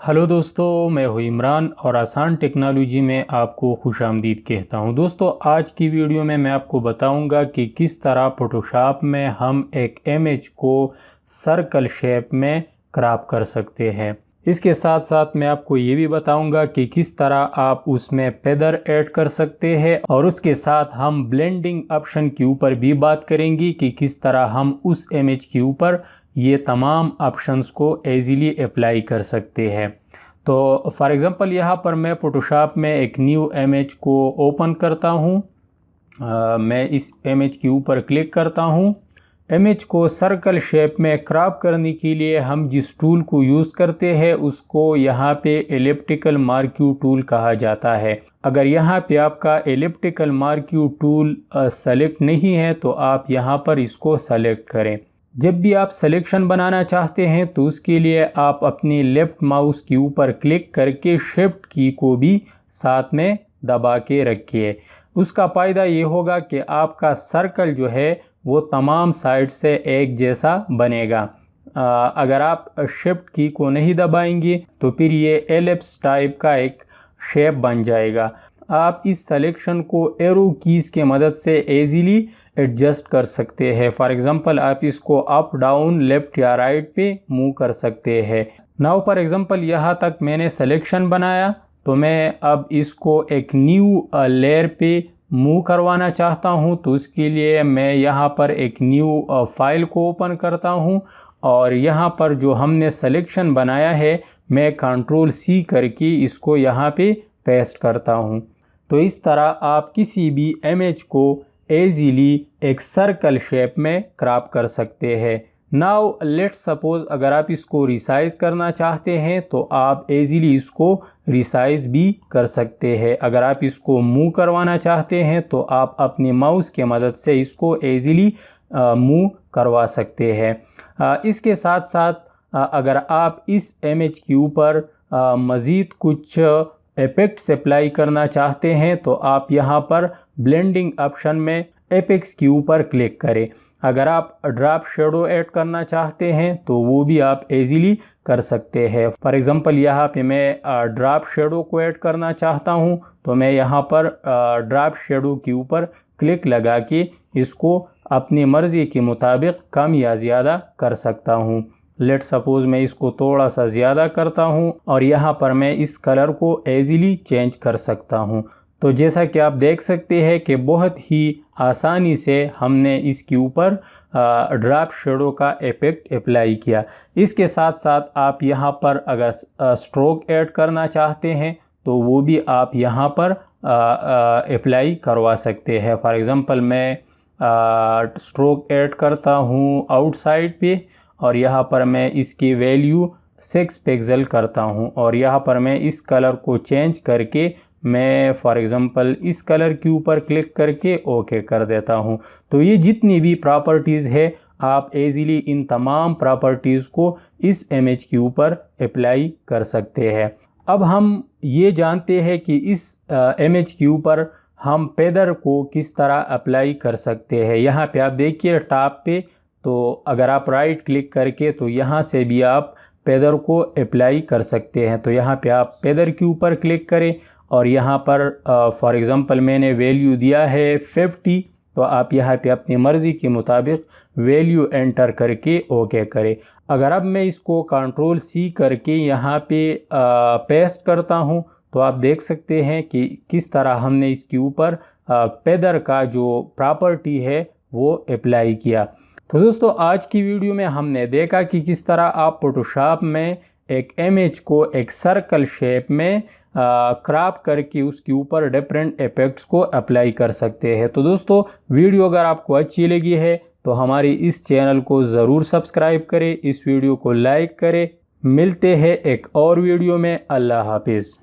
Hello दोस्तों, मैं हूं इमरान और आसान टेक्नोलॉजी में आपको खुशामदीद कहता हूं। दोस्तों, आज की वीडियो में मैं आपको बताऊंगा कि किस तरह फोटोशॉप में हम एक इमेज को सर्कल शेप में क्रॉप कर सकते हैं। इसके साथ साथ मैं आपको ये भी बताऊंगा कि किस तरह आप उसमें फेदर ऐड कर सकते हैं और उसके साथ हम ब्लेंडिंग ऑप्शन के ऊपर भी बात करेंगे कि किस तरह हम उस इमेज के ऊपर ये तमाम ऑप्शंस को इजीली अप्लाई कर सकते हैं। तो फॉर एग्ज़ाम्पल यहाँ पर मैं फोटोशॉप में एक न्यू इमेज को ओपन करता हूँ। मैं इस इमेज के ऊपर क्लिक करता हूँ। इमेज को सर्कल शेप में क्रॉप करने के लिए हम जिस टूल को यूज़ करते हैं उसको यहाँ पे एलिप्टिकल मार्क्यू टूल कहा जाता है। अगर यहाँ पे आपका एलिप्टिकल मार्क्यू टूल सेलेक्ट नहीं है तो आप यहाँ पर इसको सेलेक्ट करें। जब भी आप सिलेक्शन बनाना चाहते हैं तो उसके लिए आप अपनी लेफ़्ट माउस के ऊपर क्लिक करके शिफ्ट की को भी साथ में दबा के रखिए। उसका फ़ायदा ये होगा कि आपका सर्कल जो है वो तमाम साइड से एक जैसा बनेगा। अगर आप शिफ्ट की को नहीं दबाएंगे तो फिर ये एलिप्स टाइप का एक शेप बन जाएगा। आप इस सिलेक्शन को एरो कीज़ के मदद से इजीली एडजस्ट कर सकते हैं। फॉर एग्ज़ाम्पल आप इसको अप डाउन लेफ़्ट या राइट पे मूव कर सकते हैं। नाउ फॉर एग्ज़ाम्पल यहाँ तक मैंने सिलेक्शन बनाया तो मैं अब इसको एक न्यू लेयर पे मूव करवाना चाहता हूँ। तो उसके लिए मैं यहाँ पर एक न्यू फाइल को ओपन करता हूँ और यहाँ पर जो हमने सिलेक्शन बनाया है मैं कंट्रोल-C करके इसको यहाँ पे पेस्ट करता हूँ। तो इस तरह आप किसी भी इमेज को इजीली एक सर्कल शेप में क्रॉप कर सकते हैं। नाउ लेट्स सपोज अगर आप इसको रिसाइज करना चाहते हैं तो आप इजीली इसको रिसाइज भी कर सकते हैं। अगर आप इसको मूव करवाना चाहते हैं तो आप अपने माउस के मदद से इसको इजीली मूव करवा सकते हैं। इसके साथ साथ अगर आप इस इमेज के ऊपर मज़ीद कुछ इफेक्ट्स अप्लाई करना चाहते हैं तो आप यहाँ पर ब्लेंडिंग ऑप्शन में एपेक्स के ऊपर क्लिक करें। अगर आप ड्रॉप शेडो ऐड करना चाहते हैं तो वो भी आप इजीली कर सकते हैं। फॉर एग्ज़ाम्पल यहाँ पे मैं ड्रॉप शेडो को ऐड करना चाहता हूँ तो मैं यहाँ पर ड्रॉप शेडो के ऊपर क्लिक लगा के इसको अपनी मर्ज़ी के मुताबिक कम या ज़्यादा कर सकता हूँ। लेट सपोज़ मैं इसको थोड़ा सा ज़्यादा करता हूँ और यहाँ पर मैं इस कलर को इजीली चेंज कर सकता हूँ। तो जैसा कि आप देख सकते हैं कि बहुत ही आसानी से हमने इसके ऊपर ड्रॉप शेडो का इफेक्ट अप्लाई किया। इसके साथ साथ आप यहाँ पर अगर स्ट्रोक ऐड करना चाहते हैं तो वो भी आप यहाँ पर अप्लाई करवा सकते हैं। फॉर एग्ज़ाम्पल मैं स्ट्रोक ऐड करता हूँ आउटसाइड पे और यहाँ पर मैं इसकी वैल्यू 6 पिक्सल करता हूँ और यहाँ पर मैं इस कलर को चेंज करके मैं फॉर एग्ज़ाम्पल इस कलर के ऊपर क्लिक करके ओके कर देता हूँ। तो ये जितनी भी प्रॉपर्टीज़ है आप इजीली इन तमाम प्रॉपर्टीज़ को इस इमेज के ऊपर अप्लाई कर सकते हैं। अब हम ये जानते हैं कि इस इमेज के ऊपर हम फेदर को किस तरह अप्लाई कर सकते हैं। यहाँ पे आप देखिए टॉप पे, तो अगर आप राइट क्लिक करके तो यहाँ से भी आप फेदर को अप्लाई कर सकते हैं। तो यहाँ पे आप फेदर के ऊपर क्लिक करें और यहाँ पर फॉर एग्ज़ाम्पल मैंने वैल्यू दिया है 50, तो आप यहाँ पे अपनी मर्ज़ी के मुताबिक वैल्यू एंटर करके ओके करें। अगर अब मैं इसको कंट्रोल-C करके यहाँ पे पेस्ट करता हूँ तो आप देख सकते हैं कि किस तरह हमने इसके ऊपर फेदर का जो प्रॉपर्टी है वो अप्लाई किया। तो दोस्तों, आज की वीडियो में हमने देखा कि किस तरह आप फोटोशॉप में एक इमेज को एक सर्कल शेप में क्रॉप करके उसके ऊपर डिफरेंट इफेक्ट्स को अप्लाई कर सकते हैं। तो दोस्तों, वीडियो अगर आपको अच्छी लगी है तो हमारी इस चैनल को ज़रूर सब्सक्राइब करें, इस वीडियो को लाइक करें। मिलते हैं एक और वीडियो में। अल्लाह हाफिज़।